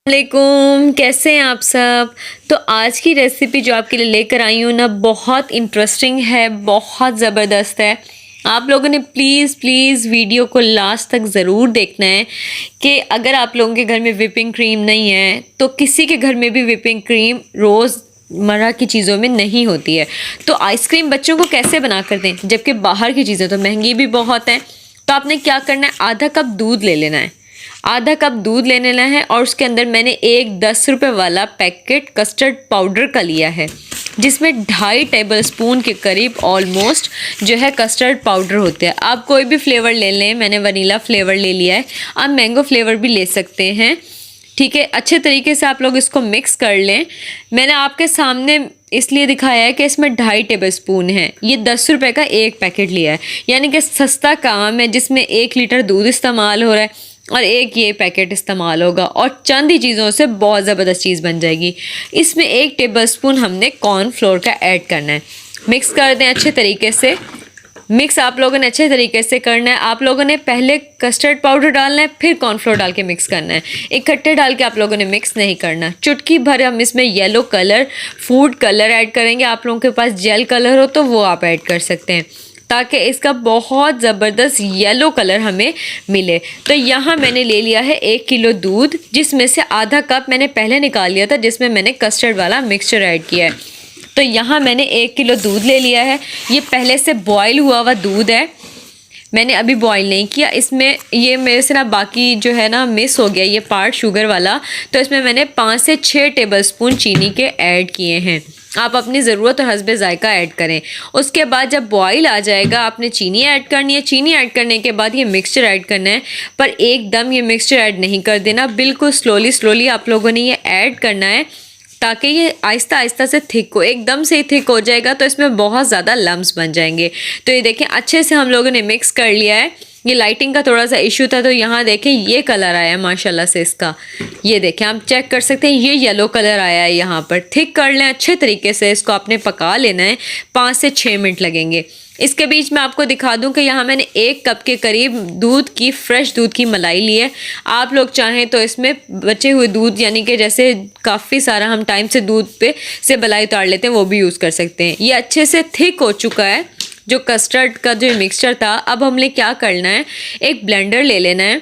वालेकुम, कैसे हैं आप सब। तो आज की रेसिपी जो आपके लिए लेकर आई हूँ ना, बहुत इंटरेस्टिंग है, बहुत ज़बरदस्त है। आप लोगों ने प्लीज़ प्लीज़ वीडियो को लास्ट तक ज़रूर देखना है कि अगर आप लोगों के घर में व्हिपिंग क्रीम नहीं है तो किसी के घर में भी व्हिपिंग क्रीम रोज़मर्रा की चीज़ों में नहीं होती है। तो आइसक्रीम बच्चों को कैसे बना कर दें, जबकि बाहर की चीज़ें तो महंगी भी बहुत हैं। तो आपने क्या करना है, आधा कप दूध ले लेना है। आधा कप दूध ले लेना है और उसके अंदर मैंने एक 10 रुपये वाला पैकेट कस्टर्ड पाउडर का लिया है, जिसमें 2.5 टेबल स्पून के करीब ऑलमोस्ट जो है कस्टर्ड पाउडर होते हैं। आप कोई भी फ्लेवर ले लें, मैंने वनीला फ्लेवर ले लिया है, आप मैंगो फ्लेवर भी ले सकते हैं। ठीक है, अच्छे तरीके से आप लोग इसको मिक्स कर लें। मैंने आपके सामने इसलिए दिखाया है कि इसमें 2.5 टेबल स्पून है। ये 10 रुपये का एक पैकेट लिया है, यानी कि सस्ता काम है, जिसमें 1 लीटर दूध इस्तेमाल हो रहा है और एक ये पैकेट इस्तेमाल होगा और चंद ही चीज़ों से बहुत ज़बरदस्त चीज़ बन जाएगी। इसमें 1 टेबलस्पून हमने कॉर्नफ्लोर का ऐड करना है। मिक्स कर दें अच्छे तरीके से। मिक्स आप लोगों ने अच्छे तरीके से करना है। आप लोगों ने पहले कस्टर्ड पाउडर डालना है, फिर कॉर्नफ्लोर डाल के मिक्स करना है। इकट्ठे डाल के आप लोगों ने मिक्स नहीं करना। चुटकी भर हम इसमें yellow colour, food colour add करेंगे। आप लोगों के पास जेल कलर हो तो वो आप ऐड कर सकते हैं, ताकि इसका बहुत ज़बरदस्त येलो कलर हमें मिले। तो यहाँ मैंने ले लिया है 1 किलो दूध, जिसमें से आधा कप मैंने पहले निकाल लिया था, जिसमें मैंने कस्टर्ड वाला मिक्सचर ऐड किया है। तो यहाँ मैंने 1 किलो दूध ले लिया है। ये पहले से बॉयल हुआ हुआ दूध है, मैंने अभी बॉईल नहीं किया। इसमें ये मेरे से ना बाकी जो है ना मिस हो गया ये पार्ट शुगर वाला, तो इसमें मैंने 5 से 6 टेबलस्पून चीनी के ऐड किए हैं। आप अपनी ज़रूरत और हस्बे ज़ायका ऐड करें। उसके बाद जब बॉईल आ जाएगा आपने चीनी ऐड करनी है। चीनी ऐड करने के बाद ये मिक्सचर ऐड करना है, पर एकदम ये मिक्सचर ऐड नहीं कर देना, बिल्कुल स्लोली आप लोगों ने ये ऐड करना है, ताकि ये आहिस्ता आहिस्ता से थिक हो। एकदम से ही थिक हो जाएगा तो इसमें बहुत ज़्यादा लम्स बन जाएंगे। तो ये देखें अच्छे से हम लोगों ने मिक्स कर लिया है। ये लाइटिंग का थोड़ा सा इशू था, तो यहाँ देखें ये कलर आया है माशाल्लाह से इसका। ये देखें आप चेक कर सकते हैं, ये येलो कलर आया है। यहाँ पर थिक कर लें अच्छे तरीके से, इसको आपने पका लेना है। 5 से 6 मिनट लगेंगे। इसके बीच में आपको दिखा दूं कि यहाँ मैंने 1 कप के करीब दूध की, फ्रेश दूध की मलाई ली है। आप लोग चाहें तो इसमें बचे हुए दूध, यानी कि जैसे काफ़ी सारा हम टाइम से दूध पे से मलाई उतार लेते हैं, वो भी यूज़ कर सकते हैं। ये अच्छे से थिक हो चुका है जो कस्टर्ड का जो मिक्सचर था। अब हमने क्या करना है, एक ब्लेंडर ले लेना है,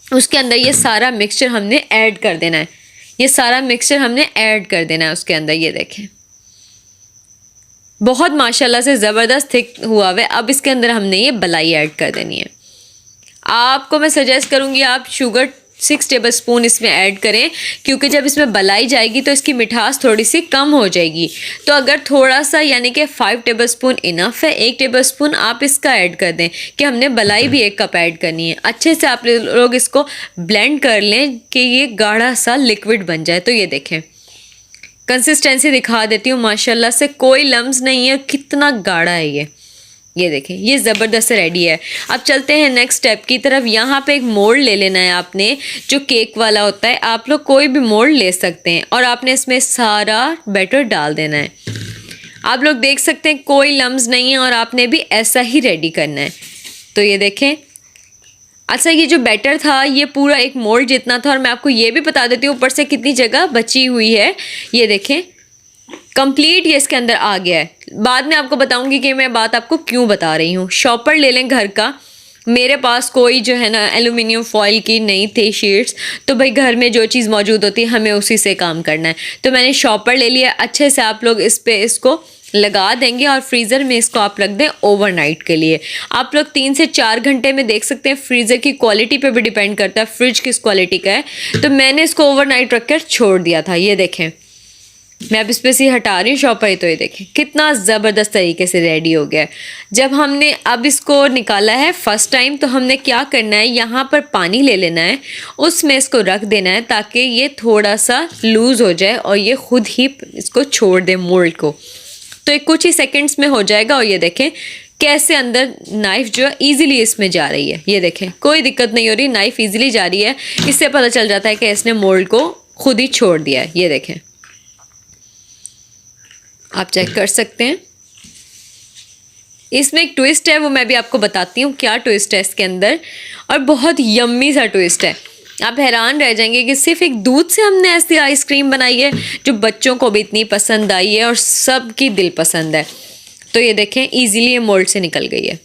उसके अंदर ये सारा मिक्सचर हमने ऐड कर देना है। ये सारा मिक्सचर हमने ऐड कर देना है उसके अंदर। ये देखें बहुत माशाल्लाह से ज़बरदस्त थिक हुआ है। अब इसके अंदर हमने ये मलाई ऐड कर देनी है। आपको मैं सजेस्ट करूँगी आप शुगर 6 टेबलस्पून इसमें ऐड करें, क्योंकि जब इसमें बलाई जाएगी तो इसकी मिठास थोड़ी सी कम हो जाएगी। तो अगर थोड़ा सा, यानी कि 5 टेबलस्पून इनफ है, 1 टेबलस्पून आप इसका ऐड कर दें कि हमने बलाई भी 1 कप ऐड करनी है। अच्छे से आप लोग इसको ब्लेंड कर लें कि ये गाढ़ा सा लिक्विड बन जाए। तो ये देखें कंसिस्टेंसी दिखा देती हूँ, माशाल्लाह से कोई लम्स नहीं है, कितना गाढ़ा है ये देखें, ये ज़बरदस्त रेडी है। अब चलते हैं नेक्स्ट स्टेप की तरफ। यहाँ पे एक मोल्ड ले लेना है आपने, जो केक वाला होता है। आप लोग कोई भी मोल्ड ले सकते हैं और आपने इसमें सारा बैटर डाल देना है। आप लोग देख सकते हैं कोई लम्स नहीं है और आपने भी ऐसा ही रेडी करना है। तो ये देखें, अच्छा ये जो बैटर था ये पूरा एक मोल्ड जितना था, और मैं आपको ये भी बता देती हूँ ऊपर से कितनी जगह बची हुई है। ये देखें कंप्लीट ये इसके अंदर आ गया है। बाद में आपको बताऊंगी कि मैं बात आपको क्यों बता रही हूँ। शॉपर ले लें घर का। मेरे पास कोई जो है ना एल्यूमिनियम फॉइल की नहीं थी शीट्स, तो भाई घर में जो चीज़ मौजूद होती है हमें उसी से काम करना है। तो मैंने शॉपर ले लिया। अच्छे से आप लोग इस पे इसको लगा देंगे और फ्रीज़र में इसको आप रख दें ओवरनाइट के लिए। आप लोग 3 से 4 घंटे में देख सकते हैं। फ्रीज़र की क्वालिटी पे भी डिपेंड करता है फ्रिज किस क्वालिटी का है। तो मैंने इसको ओवरनाइट रख कर छोड़ दिया था। ये देखें मैं अब इस पे से हटा रही हूँ शॉपर। तो ये देखें कितना ज़बरदस्त तरीके से रेडी हो गया है। जब हमने अब इसको निकाला है फर्स्ट टाइम, तो हमने क्या करना है, यहाँ पर पानी ले लेना है, उसमें इसको रख देना है ताकि ये थोड़ा सा लूज़ हो जाए और ये खुद ही इसको छोड़ दे मोल्ड को। तो एक कुछ ही सेकंड्स में हो जाएगा। और ये देखें कैसे अंदर नाइफ़ जो है ईजिली इसमें जा रही है। ये देखें कोई दिक्कत नहीं हो रही, नाइफ़ ईजिली जा रही है। इससे पता चल जाता है कि इसने मोल्ड को खुद ही छोड़ दिया है। ये देखें आप चेक कर सकते हैं। इसमें एक ट्विस्ट है, वो मैं भी आपको बताती हूँ क्या ट्विस्ट है इसके अंदर, और बहुत यम्मी सा ट्विस्ट है। आप हैरान रह जाएंगे कि सिर्फ एक दूध से हमने ऐसी आइसक्रीम बनाई है जो बच्चों को भी इतनी पसंद आई है और सबकी दिल पसंद है। तो ये देखें इजीली ये मोल्ड से निकल गई है।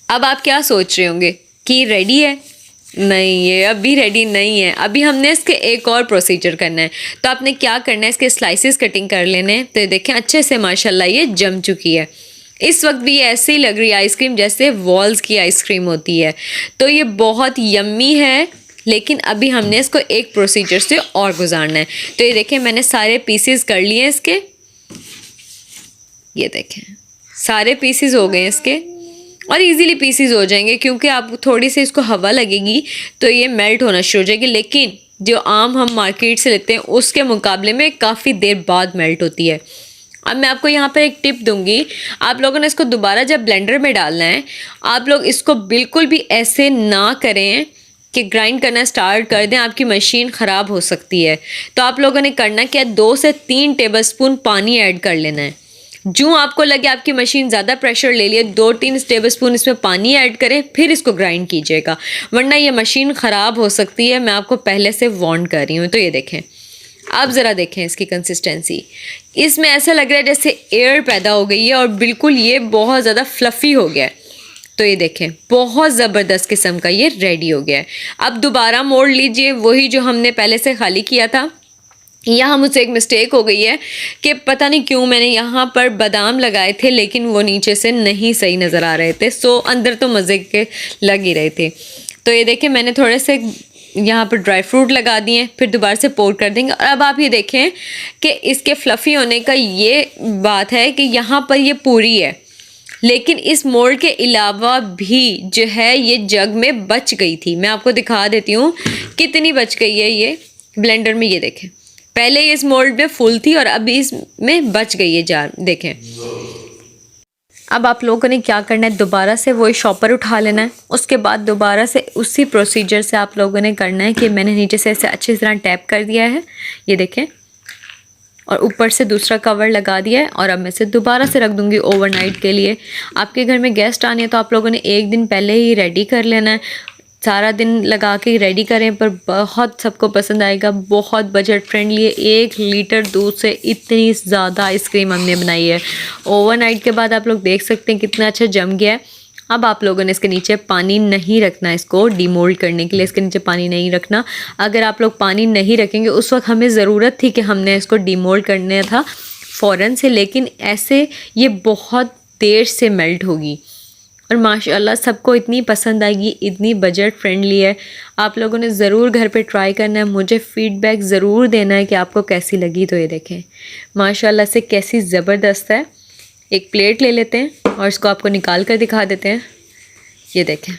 अब आप क्या सोच रहे होंगे कि रेडी है? नहीं, ये अभी रेडी नहीं है। अभी हमने इसके एक और प्रोसीजर करना है। तो आपने क्या करना है, इसके स्लाइसेस कटिंग कर लेने हैं। तो ये देखें अच्छे से माशाल्लाह ये जम चुकी है। इस वक्त भी ऐसे ही लग रही है आइसक्रीम जैसे वॉल्स की आइसक्रीम होती है। तो ये बहुत यम्मी है, लेकिन अभी हमने इसको एक प्रोसीजर से और गुजारना है। तो ये देखें मैंने सारे पीसेस कर लिए हैं इसके। ये देखें सारे पीसेस हो गए हैं इसके और इजीली पीसेस हो जाएंगे, क्योंकि आप थोड़ी सी इसको हवा लगेगी तो ये मेल्ट होना शुरू हो जाएगी। लेकिन जो आम हम मार्केट से लेते हैं उसके मुकाबले में काफ़ी देर बाद मेल्ट होती है। अब मैं आपको यहाँ पर एक टिप दूंगी, आप लोगों ने इसको दोबारा जब ब्लेंडर में डालना है, आप लोग इसको बिल्कुल भी ऐसे ना करें कि ग्राइंड करना स्टार्ट कर दें, आपकी मशीन ख़राब हो सकती है। तो आप लोगों ने करना क्या, 2 से 3 टेबलस्पून पानी ऐड कर लेना है। जो आपको लगे आपकी मशीन ज़्यादा प्रेशर ले लिए, 2-3 टेबलस्पून इसमें पानी ऐड करें, फिर इसको ग्राइंड कीजिएगा, वरना ये मशीन ख़राब हो सकती है। मैं आपको पहले से वार्न कर रही हूँ। तो ये देखें, आप ज़रा देखें इसकी कंसिस्टेंसी, इसमें ऐसा लग रहा है जैसे एयर पैदा हो गई है और बिल्कुल ये बहुत ज़्यादा फ्लफ़ी हो गया है। तो ये देखें बहुत ज़बरदस्त किस्म का ये रेडी हो गया है। अब दोबारा मोड़ लीजिए, वही जो हमने पहले से खाली किया था। यहाँ मुझसे एक मिस्टेक हो गई है कि पता नहीं क्यों मैंने यहाँ पर बादाम लगाए थे, लेकिन वो नीचे से नहीं सही नज़र आ रहे थे। सो अंदर तो मज़े के लग ही रहे थे। तो ये देखें मैंने थोड़े से यहाँ पर ड्राई फ्रूट लगा दिए, फिर दोबारा से पोर कर देंगे। और अब आप ये देखें कि इसके फ्लफ़ी होने का ये बात है कि यहाँ पर ये पूरी है, लेकिन इस मोल्ड के अलावा भी जो है ये जग में बच गई थी। मैं आपको दिखा देती हूँ कितनी बच गई है ये ब्लेंडर में। ये देखें पहले ये इस मोल्ड में फुल थी और अभी इसमें बच गई है जार, देखें। अब आप लोगों ने क्या करना है, दोबारा से वही शॉपर उठा लेना है। उसके बाद दोबारा से उसी प्रोसीजर से आप लोगों ने करना है कि मैंने नीचे से ऐसे अच्छी तरह टैप कर दिया है, ये देखें, और ऊपर से दूसरा कवर लगा दिया है। और अब मैं इसे दोबारा से रख दूंगी ओवरनाइट के लिए। आपके घर में गेस्ट आने हैं तो आप लोगों ने एक दिन पहले ही रेडी कर लेना है, सारा दिन लगा के रेडी करें, पर बहुत सबको पसंद आएगा। बहुत बजट फ्रेंडली है। 1 लीटर दूध से इतनी ज़्यादा आइसक्रीम हमने बनाई है। ओवरनाइट के बाद आप लोग देख सकते हैं कितना अच्छा जम गया है। अब आप लोगों ने इसके नीचे पानी नहीं रखना, इसको डीमोल्ड करने के लिए इसके नीचे पानी नहीं रखना। अगर आप लोग पानी नहीं रखेंगे, उस वक्त हमें ज़रूरत थी कि हमने इसको डीमोल्ड करना था फ़ौरन से, लेकिन ऐसे ये बहुत देर से मेल्ट होगी और माशाल्लाह सबको इतनी पसंद आएगी, इतनी बजट फ्रेंडली है। आप लोगों ने ज़रूर घर पे ट्राई करना है, मुझे फ़ीडबैक ज़रूर देना है कि आपको कैसी लगी। तो ये देखें माशाल्लाह से कैसी ज़बरदस्त है। एक प्लेट ले लेते हैं और इसको आपको निकाल कर दिखा देते हैं। ये देखें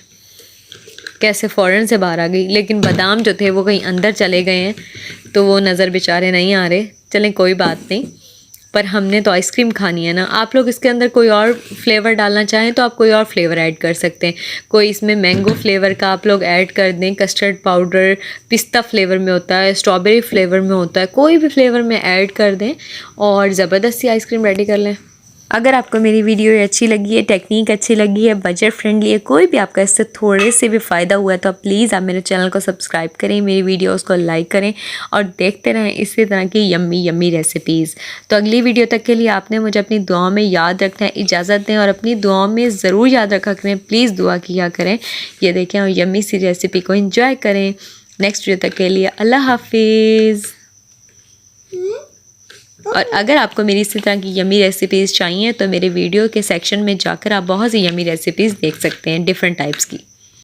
कैसे फ़ौरन से बाहर आ गई, लेकिन बादाम जो थे वो कहीं अंदर चले गए हैं तो वो नज़र बेचारे नहीं आ रहे। चलें कोई बात नहीं, पर हमने तो आइसक्रीम खानी है ना। आप लोग इसके अंदर कोई और फ्लेवर डालना चाहें तो आप कोई और फ्लेवर ऐड कर सकते हैं। कोई इसमें मैंगो फ्लेवर का आप लोग ऐड कर दें, कस्टर्ड पाउडर पिस्ता फ्लेवर में होता है, स्ट्रॉबेरी फ्लेवर में होता है, कोई भी फ्लेवर में ऐड कर दें और ज़बरदस्त सी आइसक्रीम रेडी कर लें। अगर आपको मेरी वीडियो अच्छी लगी है, टेक्निक अच्छी लगी है, बजट फ्रेंडली है, कोई भी आपका इससे थोड़े से भी फ़ायदा हुआ है, तो आप प्लीज़ आप मेरे चैनल को सब्सक्राइब करें, मेरी वीडियोस को लाइक करें और देखते रहें इसी तरह की यम्मी यम्मी रेसिपीज़। तो अगली वीडियो तक के लिए आपने मुझे अपनी दुआ में याद रखना है। इजाज़त दें और अपनी दुआ में ज़रूर याद रखा करें, प्लीज़ दुआ किया करें। ये देखें और यम्मी सी रेसिपी को इंजॉय करें। नेक्स्ट वीडियो तक के लिए अल्लाह हाफिज़। और अगर आपको मेरी इसी तरह की यमी रेसिपीज़ चाहिए तो मेरे वीडियो के सेक्शन में जाकर आप बहुत सी यमी रेसिपीज़ देख सकते हैं डिफरेंट टाइप्स की।